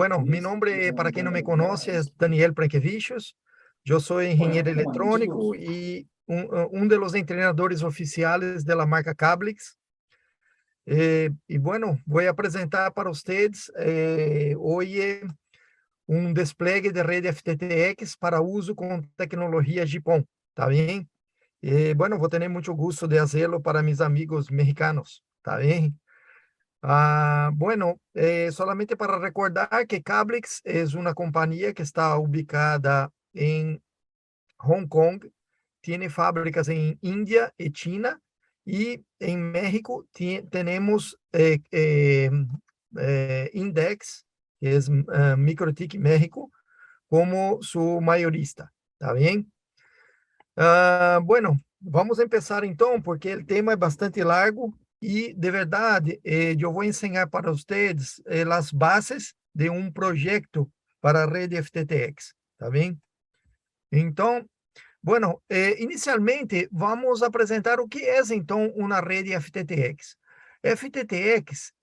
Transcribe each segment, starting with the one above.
Bueno, mi nombre, para quien no me conoce, es Daniel Prankevichus. Yo soy ingeniero electrónico y un de los entrenadores oficiales de la marca Cablix. Y bueno, voy a presentar para ustedes hoy un despliegue de red FTTX para uso con tecnología GPON, ¿está bien? Bueno, voy a tener mucho gusto de hacerlo para mis amigos mexicanos, ¿está bien? Bueno, solamente para recordar que Cablix es una compañía que está ubicada en Hong Kong, tiene fábricas en India y China, y en México tenemos Index, que es MikroTik México, como su mayorista, ¿está bien? Bueno, vamos a empezar então, porque o tema é bastante largo e, de verdade, eu vou ensinar para vocês as bases de um projeto para a rede FTTX, tá bem? Então, bueno, inicialmente, vamos apresentar o que é, então, uma rede FTTX. FTTX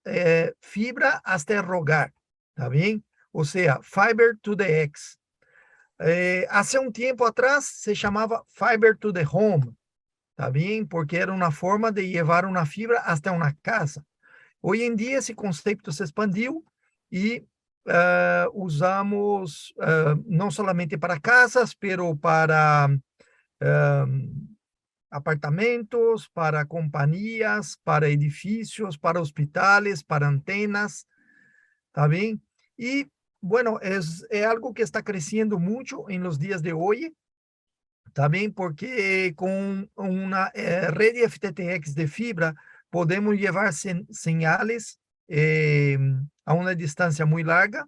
é fibra hasta el hogar, tá bem? Ou seja, Fiber to the X. Há um tempo atrás se chamava Fiber to the Home, tá bem? Porque era uma forma de levar uma fibra até uma casa. Hoje em dia esse conceito se expandiu e usamos não somente para casas, pero para apartamentos, para companhias, para edifícios, para hospitales, para antenas, tá bem? E bueno, es algo que está creciendo mucho en los días de hoy, también porque con una red FTTX de fibra podemos llevar señales a una distancia muy larga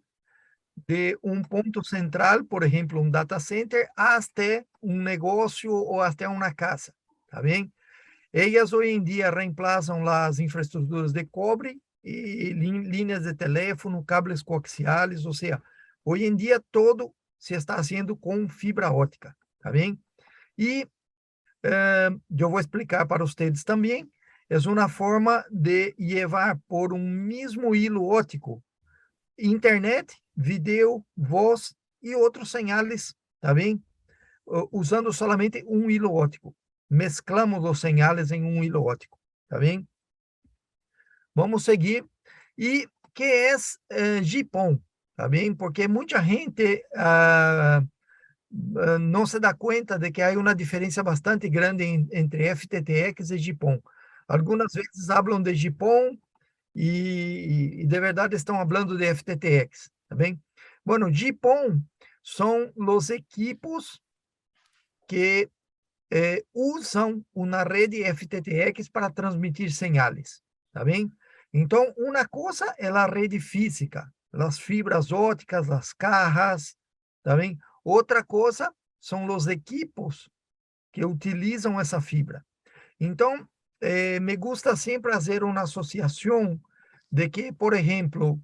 de un punto central, por ejemplo, un data center, hasta un negocio o hasta una casa, ¿está bien? Ellas hoy en día reemplazan las infraestructuras de cobre e linhas de teléfono, cables coaxiales, ou seja, hoje em dia todo se está fazendo com fibra ótica, tá bem? E eu vou explicar para vocês também, é uma forma de levar por um mesmo hilo óptico internet, vídeo, voz e outros sinais, tá bem? Usando solamente um hilo óptico. Mesclamos os sinais em um hilo óptico, tá bem? Vamos seguir. E que é GPON, tá bem? Porque muita gente não se dá conta de que há uma diferença bastante grande entre FTTX e GPON. Algumas vezes falam de GPON e de verdade estão falando de FTTX, tá bem? Bueno, GPON são os equipos que usam uma rede FTTX para transmitir sinais, tá bem? Então, uma coisa é a rede física, as fibras ópticas, as cajas, tá bem? Outra coisa são os equipos que utilizam essa fibra. Então, me gusta sempre fazer uma associação de que, por exemplo,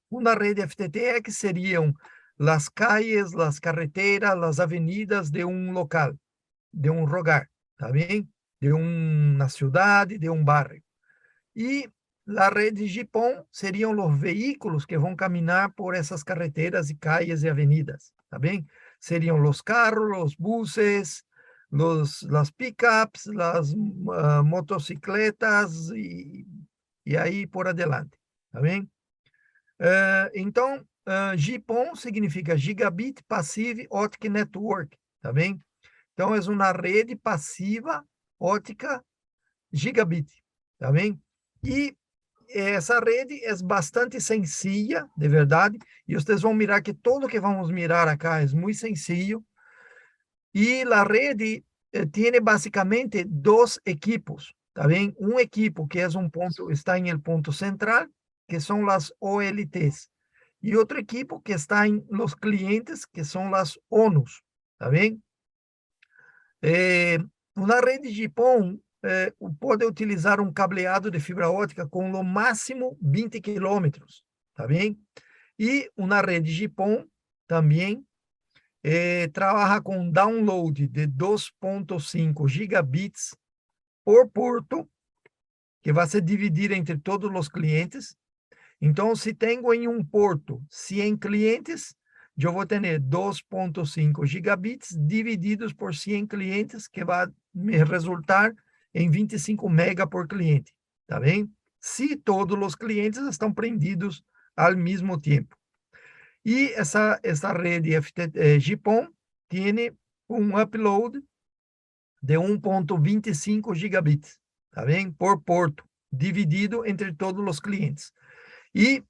uma rede FTTX seriam as calles, as carreteras, as avenidas de um local, de um lugar, tá bem? De uma cidade, de um bairro. E a rede GPON seriam os veículos que vão caminhar por essas carreteras e calles e avenidas, tá bem? Seriam os carros, os buses, las pickups, las motocicletas e aí por adelante, tá bem? Então, GPON significa Gigabit Passive Optic Network, tá bem? Então, é uma rede passiva ótica gigabit, tá bem? E essa rede é bastante sencilla, de verdade, e vocês vão mirar que tudo que vamos mirar acá é muito sencillo. E a rede tem basicamente dois equipos, tá bem? Um equipo que é ponto, está em el ponto central, que são as OLTs, e outro equipo que está em los clientes, que são as ONUs, tá bem? Uma rede GPON pode utilizar um cableado de fibra ótica com no máximo 20 quilômetros, tá bem? E uma rede GPON também trabalha com download de 2.5 gigabits por porto, que vai se dividir entre todos os clientes, Então, se tenho em um porto 100 clientes, eu vou ter 2.5 gigabits divididos por 100 clientes, que vai me resultar em 25 mega por cliente, tá bem? Se todos os clientes estão prendidos ao mesmo tempo. E essa rede GPON tem um upload de 1.25 gigabits, tá bem? Por porto, dividido entre todos os clientes. E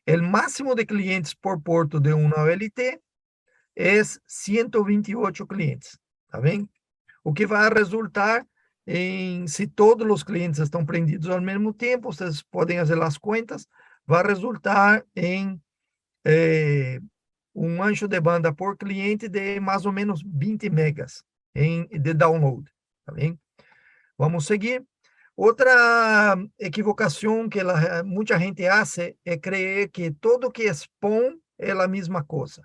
o máximo de clientes por porto de uma OLT é 128 clientes, tá bem? O que vai resultar em, se todos os clientes estão prendidos ao mesmo tempo, vocês podem fazer as contas, vai resultar em um ancho de banda por cliente de mais ou menos 20 megas de download, tá bem? Vamos seguir. Outra equivocação que muita gente faz é crer que tudo que é PON é a mesma coisa.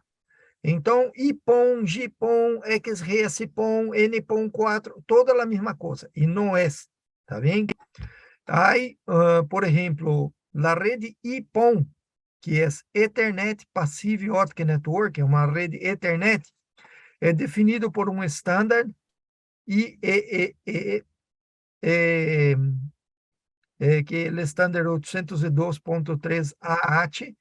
Então, IPON, GPON, XRSPON, NPON4, toda a mesma coisa. E não é, tá bem? Aí, por exemplo, a rede IPON, que é Ethernet Passive Optic Network, é uma rede Ethernet, é definido por um standard IEEE, que é o standard 802.3AH,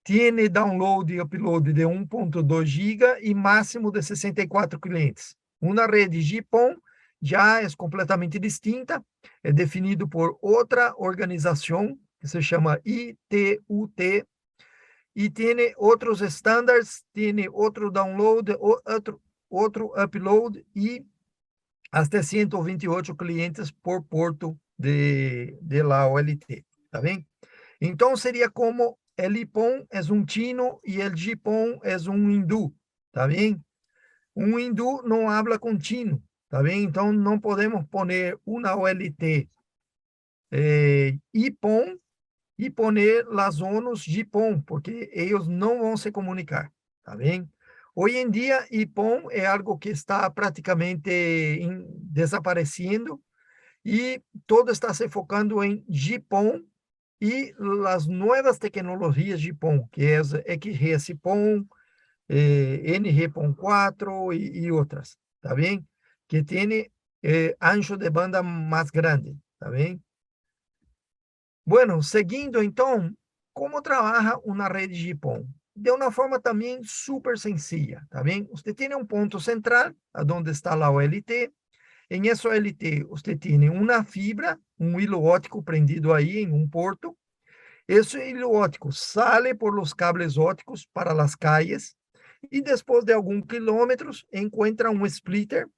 tem download e upload de 1.2 GB e máximo de 64 clientes. Uma rede GPON já é completamente distinta, é definido por outra organização, que se chama ITU-T, e tem outros standards, tem outro download, outro upload e até 128 clientes por porto de la OLT, tá bem? Então, seria como el IPON é um chino e el GPON é um hindú, tá bem? Um hindú não habla com chino, tá bem? Então, não podemos poner uma OLT IPON e poner las ONUs GPON, porque eles não vão se comunicar, tá bem? Hoje em dia, IPON é algo que está praticamente desaparecendo e todo está se focando em GPON e as novas tecnologias GPON, que é XRSPON, NG-PON4 e outras, tá bem? Que tem ancho de banda mais grande, tá bem? Bueno, seguindo então, como trabalha uma rede GPON? De uma forma também super sencilla, tá bem? Você tem um ponto central, onde está a OLT. Em essa OLT, você tem uma fibra, um hilo óptico prendido aí em um porto. Esse hilo óptico sale por los cables ópticos para las calles e depois de alguns quilômetros encontra um splitter,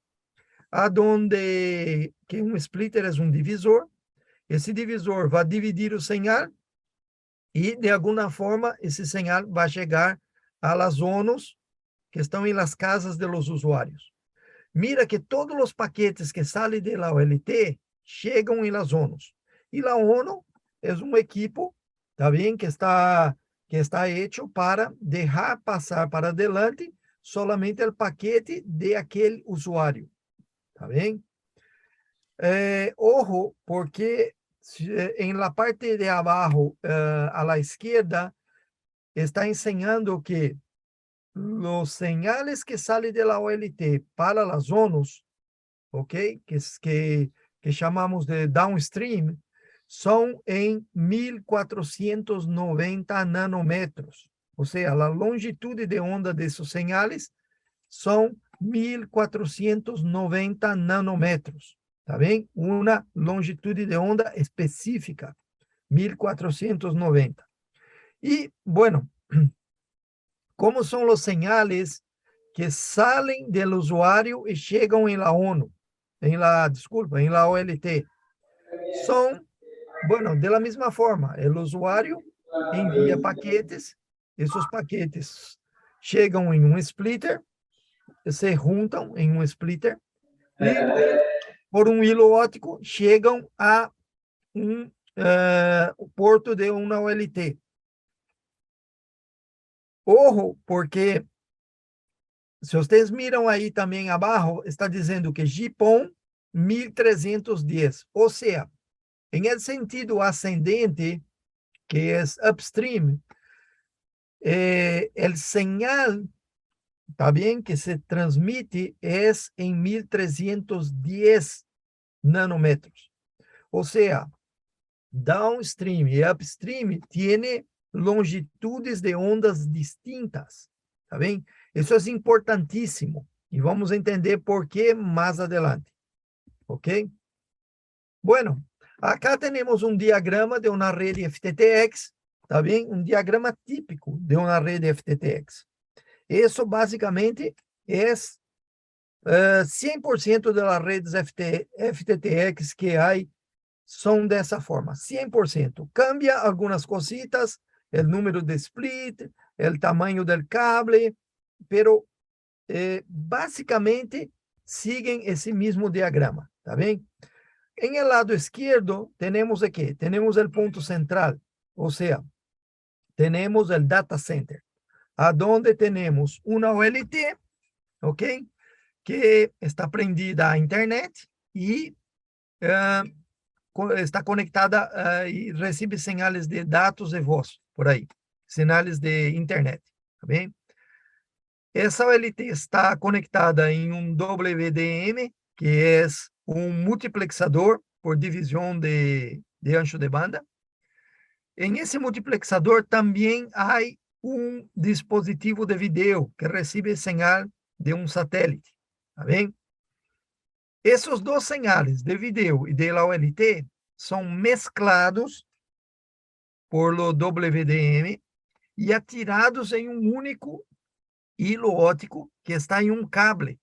aonde que um splitter é um divisor. Esse divisor vai dividir o sinal e, de alguma forma, esse sinal vai chegar a las zonas que estão em las casas de los usuários. Mira que todos os paquetes que saem de la OLT chegam em las zonas. E la ONU é um equipo, tá bem, que está hecho para deixar passar para adelante solamente o paquete de aquele usuário, tá bem? Ojo, porque em la parte de abaixo, a la izquierda, está enseñando que los señales que salen de la OLT para las zonas, ¿ok? Que chamamos de downstream, são em 1490 nanômetros. Ou seja, a longitude de onda desses señales são 1490 nanômetros. Tá bem? Uma longitude de onda específica, 1490. E, bueno, como são os señales que saem do usuário e chegam em la ONU, em la OLT? São, bueno, de la mesma forma, o usuário envia paquetes, esses paquetes chegam em um splitter, se juntam em um splitter, e por um hilo óptico chegam a um porto de uma OLT. Ojo, porque se vocês miram aí também abaixo, está dizendo que GPON 1310, ou seja, em sentido ascendente, que es upstream, el señal, ¿está bien? Que se transmite es en 1310 nanómetros. O sea, downstream y upstream tiene longitudes de ondas distintas, ¿está bien? Eso es importantísimo y vamos a entender por qué más adelante, ¿ok? Bueno, acá tenemos un diagrama de una red FTTX, ¿está bien? Un diagrama típico de una red FTTX. Eso básicamente es 100% de las redes FTTX que hay son de esa forma, 100%. Cambia algunas cositas, el número de split, el tamaño del cable, pero básicamente siguen ese mismo diagrama, ¿está bien? En el lado izquierdo tenemos aquí, tenemos el punto central, o sea, tenemos el data center, a donde tenemos una OLT, ¿ok? Que está prendida a internet y está conectada y recibe señales de datos de voz por ahí, señales de internet, ¿está bien? Essa OLT está conectada em um WDM, que é um multiplexador por divisão de ancho de banda. Em esse multiplexador também há um dispositivo de vídeo que recebe señal de um satélite, tá bem? Esses dois señales de vídeo e de la OLT são mesclados por lo WDM e atirados em um único hilo óptico que está em um cable,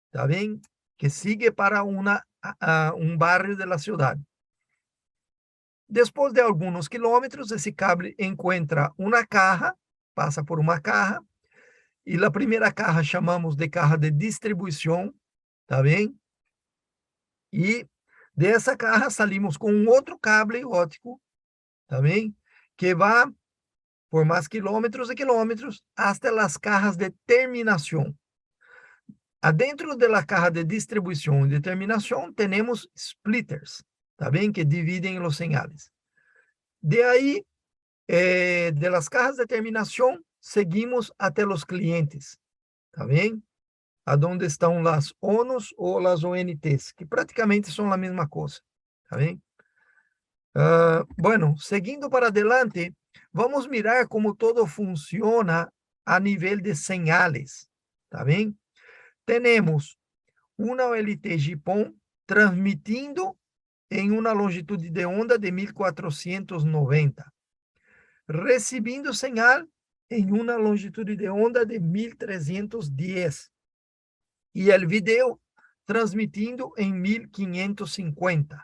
¿está bien? Que sigue para un barrio de la ciudad. Después de algunos kilómetros, ese cable encuentra una caja, pasa por una caja, y la primera caja llamamos de caja de distribución, ¿está bien? Y de esa caja salimos con un otro cable óptico, ¿está bien? Que va por más kilómetros y kilómetros hasta las cajas de terminación. Adentro de la caja de distribución y de terminación tenemos splitters, ¿está bien? Que dividen los señales. De ahí, de las cajas de terminación, seguimos hasta los clientes, ¿está bien? A donde están las ONOs o las ONTs, que prácticamente son la misma cosa, ¿está bien? Bueno, seguindo para adelante, vamos mirar cómo todo funciona a nivel de señales, ¿está bien? Tenemos una OLT GPON transmitindo em uma longitude de onda de 1490, recebiendo señal em uma longitude de onda de 1310 e o vídeo transmitindo em 1550,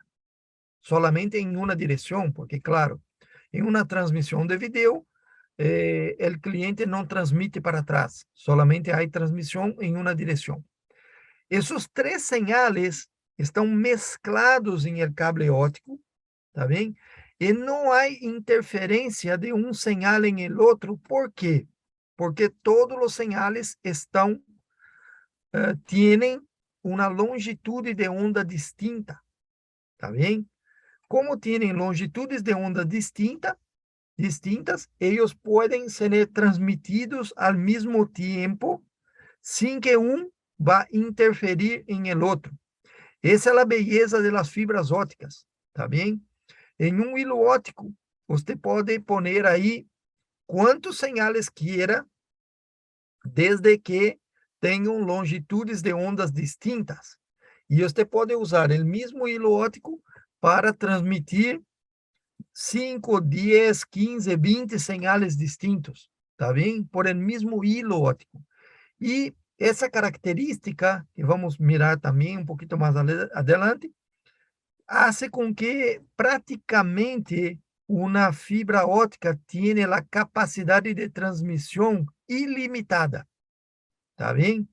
solamente em uma direção, porque claro, em uma transmissão de vídeo, o cliente não transmite para trás, solamente há transmissão em uma direção. Esses três señales estão mesclados em el cable óptico, tá bem? E não há interferência de um señal em el outro. ¿Por quê? Porque todos os señales estão, tienen uma longitude de onda distinta, tá bem? Como tienen longitudes de onda distintas, eles podem ser transmitidos ao mesmo tempo, sem que va a interferir en el otro. Esa es la belleza de las fibras ópticas, ¿está bien? En un hilo óptico, usted puede poner ahí cuantos señales quiera, desde que tengan longitudes de ondas distintas. Y usted puede usar el mismo hilo óptico para transmitir 5, 10, 15, 20 señales distintos, ¿está bien? Por el mismo hilo óptico. Y essa característica, que vamos mirar também um pouquinho mais adelante, hace com que praticamente uma fibra óptica tenha a capacidade de transmissão ilimitada, tá bem?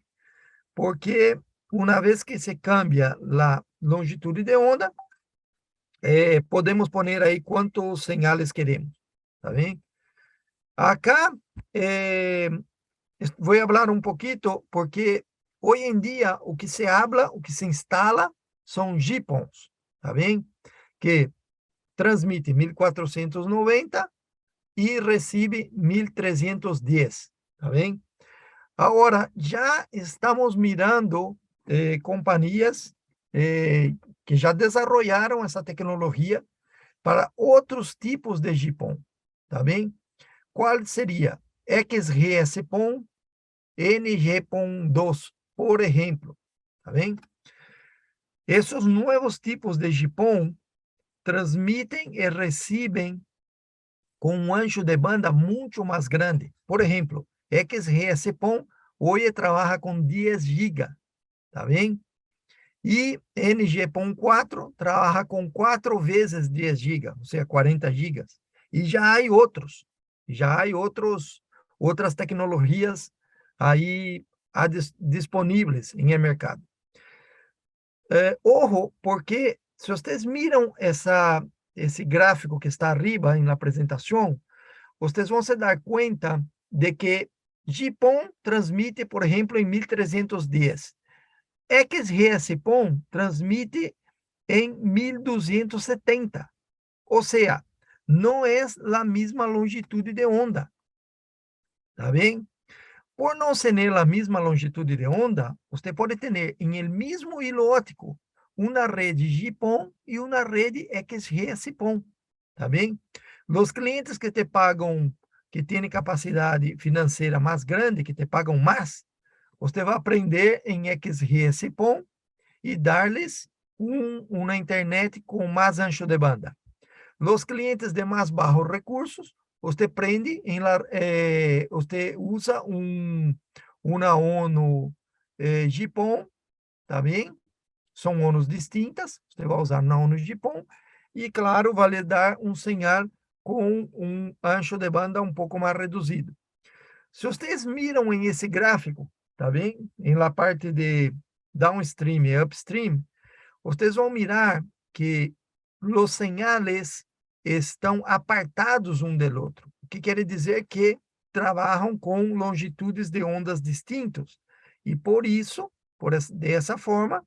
Porque uma vez que se cambia a longitude de onda, podemos poner aí quantos señales queremos, tá bem? Acá, voy a hablar un poquito porque hoy en día o que se habla, o que se instala son GPONs, ¿está bien? Que transmite 1490 e recebe 1310, tá bem? Agora, já estamos mirando companhias que já desenvolveram essa tecnologia para outros tipos de GPON, tá bem? Qual seria? XGS-PON, NG-PON2, por exemplo, tá bem? Esses novos tipos de GPON transmitem e recebem com um ancho de banda muito mais grande. Por exemplo, XGS-PON hoje trabalha com 10 GB, tá bem? E NG-PON4 trabalha com 4 vezes 10 GB, ou seja, 40 GB. E já há outras tecnologias aí disponíveis em mercado. Ojo, porque se vocês miram esse gráfico que está arriba na apresentação, vocês vão se dar conta de que GPON transmite, por exemplo, em 1310. XGS-PON transmite em 1270. Ou seja, não é a mesma longitude de onda. ¿Tá bem? Por não ser a mesma longitude de onda, você pode ter em el mesmo hilo óptico uma rede GPON e uma rede XGS-PON. Tá bem? Os clientes que te pagam, que têm capacidade financeira mais grande, que te pagam mais, você vai aprender em XGS-PON e dar-lhes uma internet com mais ancho de banda. Os clientes de mais baixos recursos, você prende você usa uma ONU GPON, tá bem? São ONUs distintas, você vai usar na ONU GPON, e claro, vai lhe dar um sinal com um ancho de banda um pouco mais reduzido. Se vocês miram em esse gráfico, tá bem? Em la parte de downstream e upstream, vocês vão mirar que os sinais estão apartados um do outro, o que quer dizer que trabalham com longitudes de ondas distintas, e por isso, dessa forma,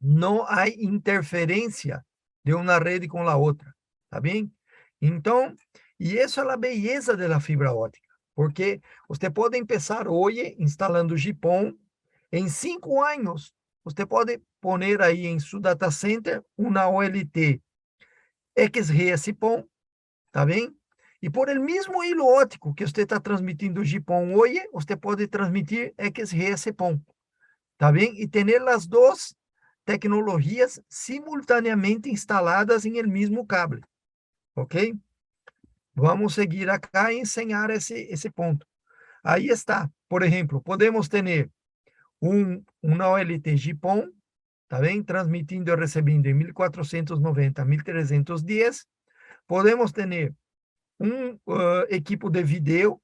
não há interferência de uma rede com a outra, tá bem? Então, e isso é a beleza da fibra ótica, porque você pode começar hoje instalando GPON, em 5 anos, você pode pôr aí em seu data center uma OLT XGS-PON, tá bem? E por el mesmo hilo óptico que você está transmitindo GPON hoje, você pode transmitir XGS-PON, tá bem? E ter as duas tecnologias simultaneamente instaladas em el mesmo cable, ok? Vamos seguir acá e ensinar esse ponto. Aí está, por exemplo, podemos ter uma OLT GPON, tá bem? Transmitindo e recebendo em 1490, 1310. Podemos ter equipo de vídeo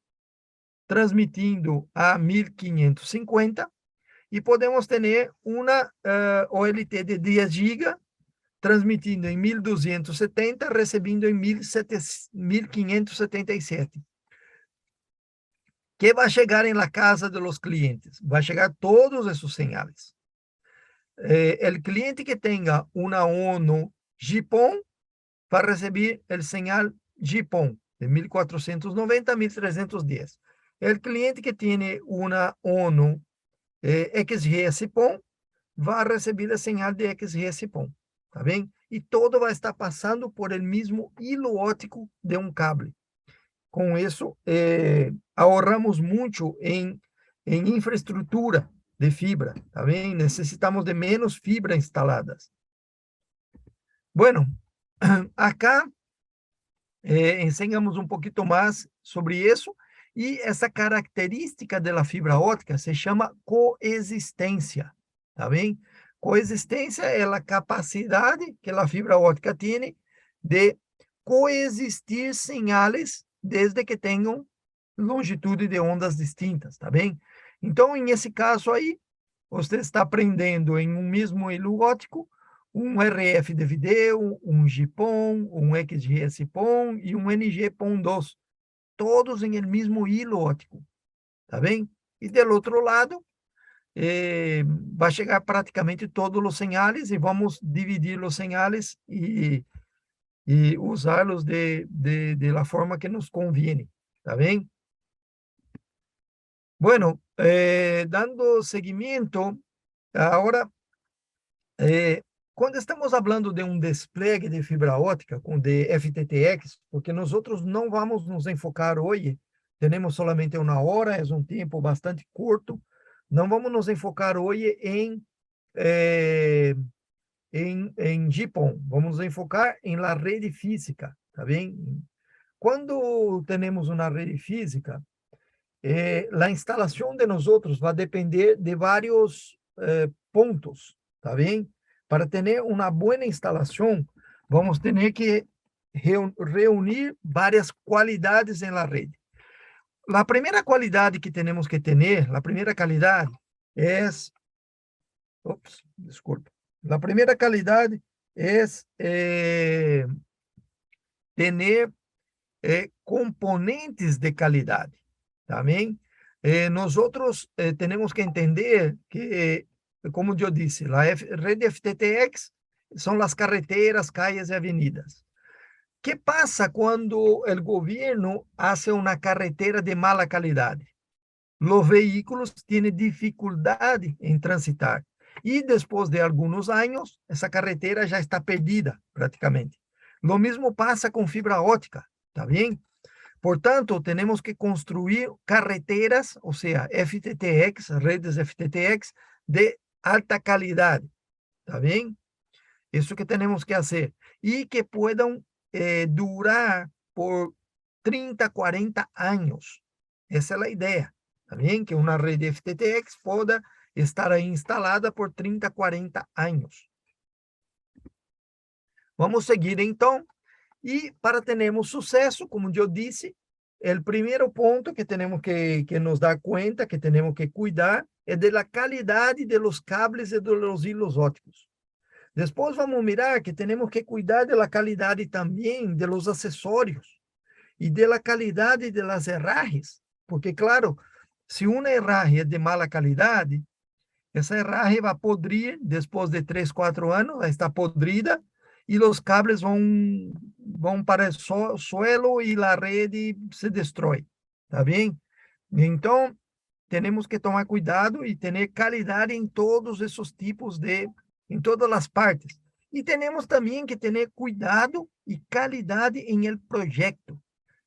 transmitindo a 1550 e podemos ter uma OLT de 10 GB transmitindo em 1270, recebendo em 1577. Que vai chegar em la casa de los clientes? Vai chegar todos esses sinais. O cliente que tenha uma ONU GPON vai receber o sinal GPON de 1490 a 1310. O cliente que tem uma ONU XGS-PON vai receber o sinal de XGS-PON, tá bem? E todo vai estar passando por el mesmo hilo óptico de um cable. Com isso, ahorramos muito em infraestrutura de fibra, tá bem? Necessitamos de menos fibra instaladas. Bueno, acá ensinamos um pouquinho mais sobre isso, e essa característica da fibra óptica se chama coexistência, tá bem? Coexistência é a capacidade que a fibra óptica tem de coexistir sinais desde que tenham longitude de ondas distintas, tá bem? Então, nesse caso aí, você está aprendendo em um mesmo hilo óptico um RF de vídeo, um GPON, um XGS-PON e um NG-PON2, todos em el mesmo hilo óptico, tá bem? E do outro lado, vai chegar praticamente todos os sinais e vamos dividir os sinais e e usá-los de la forma que nos conviene, ¿está bien? Bueno, dando seguimiento, ahora, quando estamos falando de um despliegue de fibra ótica com de FTTX, porque nós outros não vamos nos enfocar hoje, temos solamente uma hora, é um tempo bastante curto, não vamos nos enfocar hoje em GPON, vamos nos enfocar em la rede física, tá bem? Quando temos uma rede física, a instalação de nós outros vai depender de vários pontos, tá bem? Para ter uma boa instalação, vamos ter que reunir várias qualidades em la rede. A primeira qualidade que temos que ter, a primeira qualidade é, desculpa, a primeira qualidade é ter componentes de qualidade, tá bem? Nós outros temos que entender que, como eu disse, a rede FTTX são as carreteras, calles e avenidas. Que passa quando o governo faz uma carretera de mala qualidade? Os veículos têm dificuldade em transitar. E depois de alguns anos, essa carretera já está perdida, praticamente. Lo mesmo passa com fibra ótica, tá bem? Portanto, temos que construir carreteras, ou seja, FTTX, redes FTTX de alta qualidade, tá bem? Isso que temos que fazer. E que puedan durar por 30, 40 anos. Essa é a ideia, tá bem? Que uma rede FTTX possa estar aí instalada por 30, 40 anos. Vamos seguir, então. E para termos sucesso, como eu disse, o primeiro ponto que temos que nos dar conta, que temos que cuidar, é da qualidade dos cables e dos hilos óticos. Depois vamos mirar que temos que cuidar da qualidade também dos acessórios e da qualidade das herrajes, porque, claro, se uma herraje é de mala qualidade, essa herraje vai podrir depois de 3, 4 anos, vai estar podrida, e os cables vão para o suelo e a rede se destrói, tá bem? Então, temos que tomar cuidado e ter qualidade em todos esses tipos em todas as partes. E temos também que ter cuidado e qualidade em el projeto,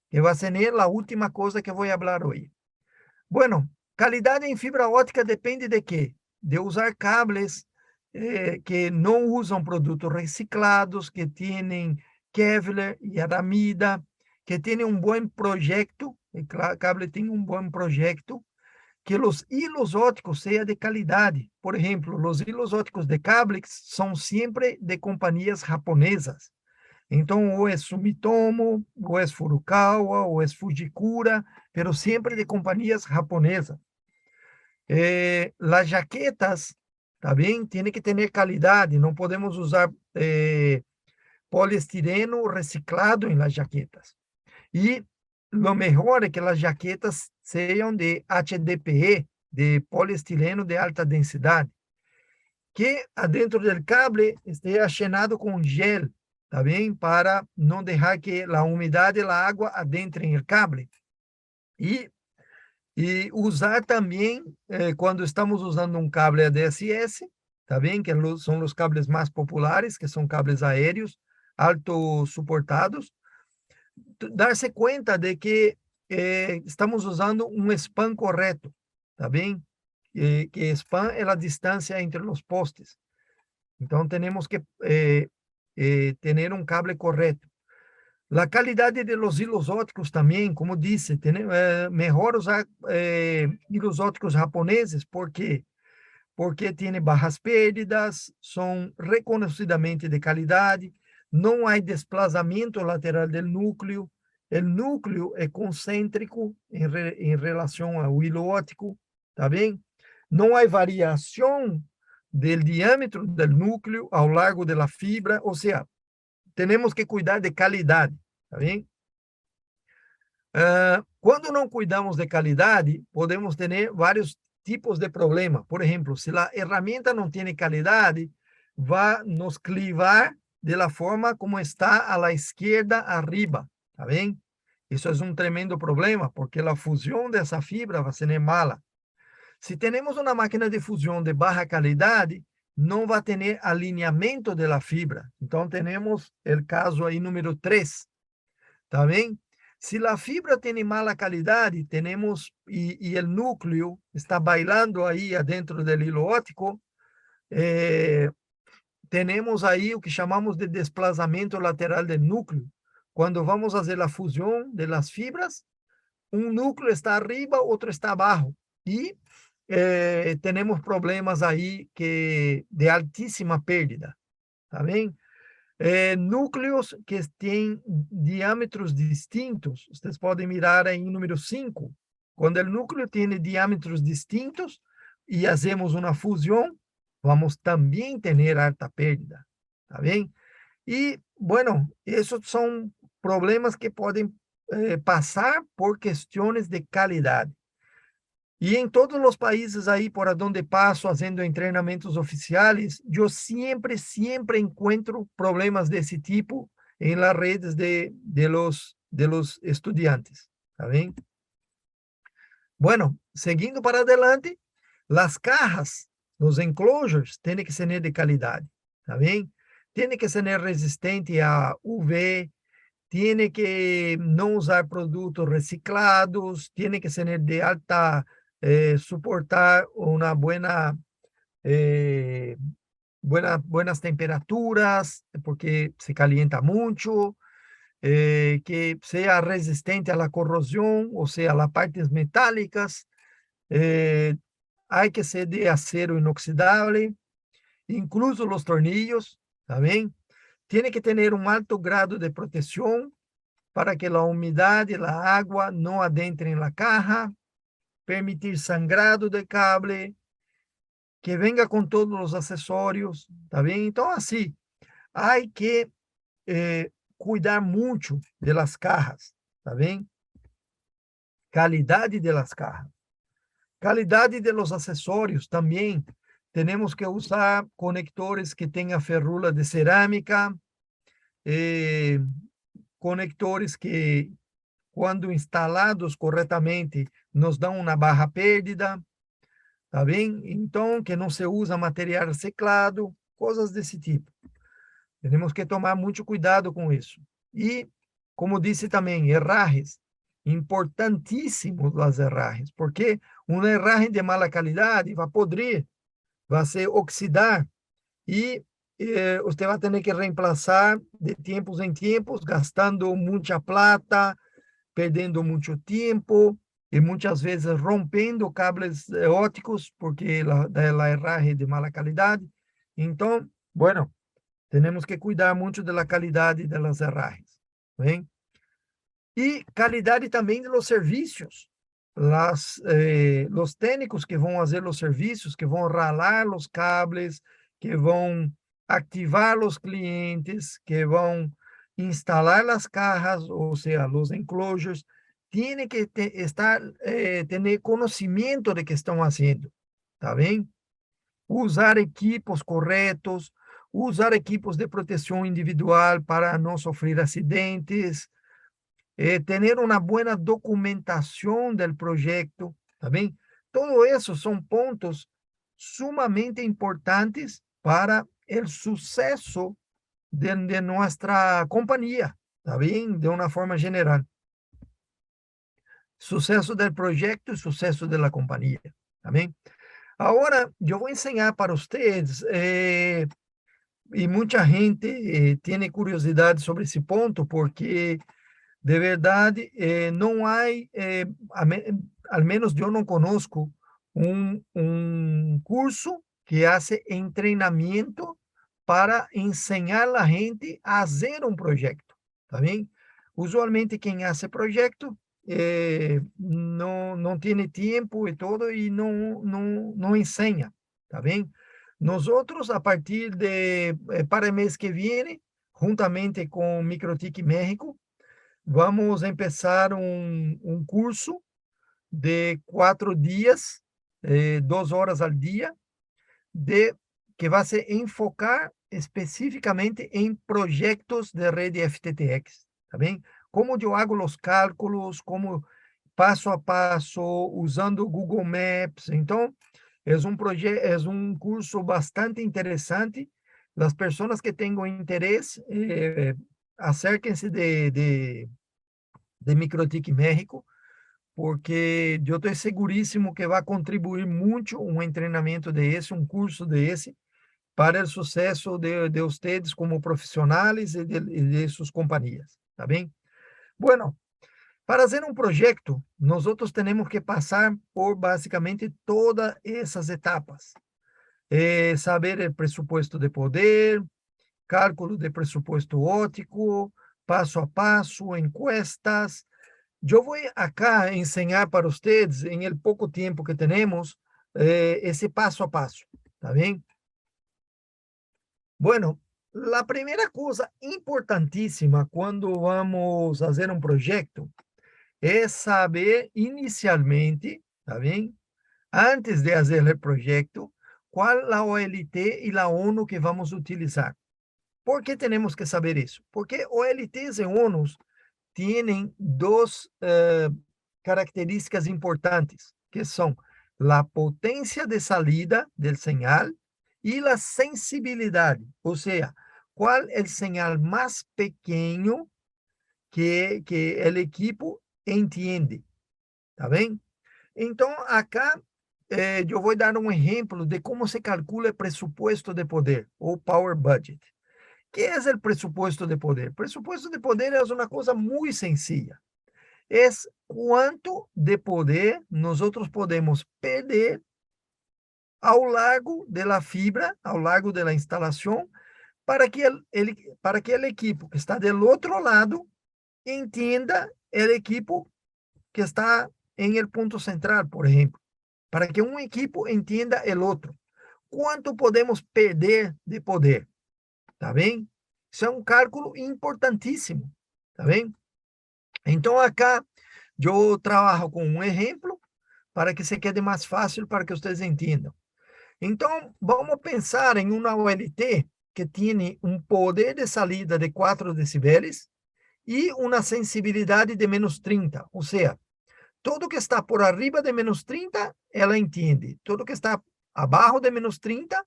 que vai ser a última coisa que vou falar hoje. Bueno, qualidade em fibra ótica depende de quê? De usar cables que não usam produtos reciclados, que têm Kevlar e aramida, que têm um bom projeto, o cable tem um bom projeto, que os hilos óticos sejam de qualidade. Por exemplo, os hilos óticos de cables são sempre de companhias japonesas. Então, ou é Sumitomo, ou é Furukawa, ou é Fujikura, pero sempre de companhias japonesas. As jaquetas, tá bem? Tem que ter qualidade, não podemos usar poliestireno reciclado em las jaquetas. E o melhor é que as jaquetas sejam de HDPE, de poliestireno de alta densidade, que adentro do cable esteja achenado com gel, tá bem? Para não deixar que a umidade e a água adentrem o cable. E usar também, quando estamos usando um cable ADSS, tá bem? Que são os cables mais populares, que são cables aéreos, alto suportados, dar-se conta de que estamos usando um span correto, tá bem? Que span é a distância entre os postes. Então, temos que ter um cable correto. A qualidade de los hilos óticos também, como disse, melhor usar hilos óticos japoneses, porque tem baixas perdas, são reconhecidamente de qualidade, não há desplazamento lateral do núcleo, o núcleo é concêntrico em relação ao hilo ótico, tá bem? Não há variação do diâmetro do núcleo ao largo da fibra, ou seja, temos que cuidar de qualidade, tá bem? Quando não cuidamos de qualidade, podemos ter vários tipos de problema. Por exemplo, se a ferramenta não tem qualidade, vai nos clivar de la forma como está a la izquierda arriba, ¿está bien? Eso es un tremendo problema, porque la fusión de esa fibra va a ser mala. Si tenemos una máquina de fusión de baja calidad, no va a tener alineamiento de la fibra. Entonces tenemos el caso ahí número 3, ¿está bien? Si la fibra tiene mala calidad y tenemos y el núcleo está bailando ahí adentro del hilo óptico, tenemos ahí o que chamamos de desplazamento lateral del núcleo. Quando vamos fazer a fusão de las fibras, um núcleo está arriba, outro está abaixo. E temos problemas aí que de altíssima pérdida, tá bem? Núcleos que têm diâmetros distintos, vocês podem mirar aí em número 5. Quando o núcleo tem diâmetros distintos e fazemos uma fusão, vamos também ter alta pérdida, tá bem? E, bueno, esses são problemas que podem passar por questões de qualidade. E em todos os países aí por onde passo fazendo treinamentos oficiais, eu sempre encontro problemas desse tipo em las redes de los estudiantes, ¿tá bem? Bueno, seguindo para adelante, las cajas, los enclosures, têm que ser de qualidade, tá bem? Tem que ser resistente a UV, tem que não usar produtos reciclados, tem que ser de alta suportar una buenas temperaturas, porque se calienta mucho, que sea resistente a la corrosión, o sea, a las partes metálicas. Hay que ser de acero inoxidable, incluso los tornillos, ¿también? Tiene que tener un alto grado de protección para que la humedad y la agua no adentren en la caja, permitir sangrado de cable, que venga com todos os acessórios, tá bem? Então, assim, há que cuidar muito de las cajas, tá bem? Qualidade de las cajas. Qualidade de los acessórios também. Temos que usar conectores que tenham ferrura de cerâmica, conectores que, quando instalados corretamente, nos dão uma barra pérdida, tá bem? Então, que não se usa material reciclado, coisas desse tipo. Temos que tomar muito cuidado com isso. E, como disse também, herrajes. Importantíssimos as herrajes, porque uma herraje de mala qualidade vai podrir, vai se oxidar e você vai ter que reemplazar de tempos em tempos, gastando muita plata, perdendo muito tempo e muitas vezes rompendo cables ópticos, porque da herraje de mala qualidade. Então, bueno, temos que cuidar muito da qualidade das herrajes, bem? E qualidade também dos serviços. Os técnicos que vão fazer os serviços, que vão ralar os cables, que vão ativar os clientes, que vão instalar as cajas, ou seja, os enclosures, têm que ter conhecimento de que estão fazendo, tá bem? Usar equipos corretos, usar equipos de proteção individual para não sofrer acidentes, ter uma boa documentação do projeto, tá bem? Todo isso são pontos sumamente importantes para o sucesso de nossa companhia, tá bem? De uma forma geral. Sucesso do projeto e sucesso da companhia, tá bem? Agora, eu vou ensinar para vocês, e muita gente tem curiosidade sobre esse ponto, porque de verdade, não há, al menos eu não conosco, um curso que hace treinamento para ensinar a gente a fazer um projeto, tá bem? Usualmente, quem faz projeto não tem tempo e todo, e não ensina, tá bem? Nós outros, a partir de, para o mês que vem, juntamente com Microtik México, vamos começar um curso de 4 dias, 2 horas ao dia, que vai se enfocar especificamente em projetos de rede FTTX, tá bem? Como eu hago os cálculos, como passo a passo, usando o Google Maps. Então, é um curso bastante interessante. As pessoas que tenham interesse, acerquem-se de Microtik México, porque eu estou seguríssimo que vai contribuir muito um treinamento desse, um curso desse, para o sucesso de vocês como profissionais e de suas companhias, tá bem? Bueno, para fazer um projeto, nós outros temos que passar por basicamente todas essas etapas. Saber o pressuposto de poder, cálculo de pressuposto óptico, passo a passo, encuestas. Eu vou acá ensinar para vocês, em el pouco tempo que temos, esse passo a passo, tá bem? Bueno, a primeira coisa importantíssima quando vamos fazer um projeto é saber inicialmente, tá bem? Antes de fazer o projeto, qual a OLT e a ONU que vamos utilizar. ¿Por que temos que saber isso? Porque OLTs e ONUs têm duas características importantes, que são a potência de salida do sinal e a sensibilidade, ou seja, qual é o sinal mais pequeno que o equipo entende, tá bem? Então, acá eu vou dar um exemplo de como se calcula o pressuposto de poder, ou Power Budget. ¿Qué es el presupuesto de poder? Presupuesto de poder es una cosa muy sencilla. Es cuánto de poder nosotros podemos perder ao largo de la fibra, ao largo de la instalación, para que el equipo que está del otro lado entienda el equipo que está en el punto central, por ejemplo. Para que un equipo entienda el otro. ¿Cuánto podemos perder de poder? Tá bem? Isso é um cálculo importantíssimo, tá bem? Então, acá, eu trabalho com um exemplo para que se quede mais fácil para que vocês entendam. Então, vamos pensar em uma OLT que tem um poder de salida de 4 decibeles e uma sensibilidade de menos 30, ou seja, tudo que está por arriba de menos 30, ela entende. Tudo que está abaixo de menos 30,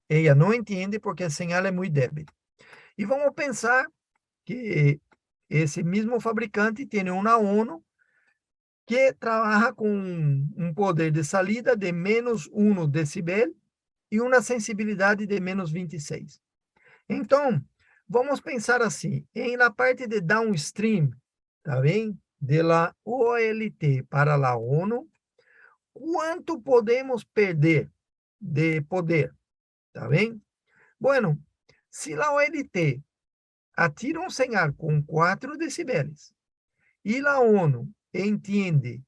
ela não entende porque a señal é muito débil. E vamos pensar que esse mesmo fabricante tem uma ONU que trabalha com um poder de salida de menos 1 decibel e uma sensibilidade de menos 26. Então, vamos pensar assim, em la parte de downstream, tá bem? De la OLT para a ONU, quanto podemos perder de poder, tá bem? Bueno, se a OLT atira um sinal com 4 decibeles e a ONU entende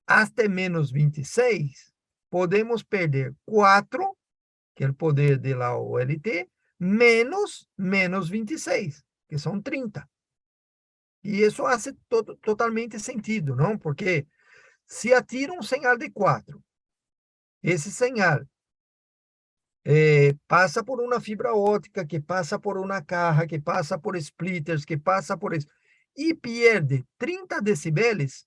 até menos 26, podemos perder 4, que é o poder da OLT, menos 26, que são 30. E isso faz totalmente sentido, não? Porque se atira um sinal de 4, esse sinal passa por uma fibra óptica, que passa por uma caja, que passa por splitters, que passa por isso, e perde 30 decibeles,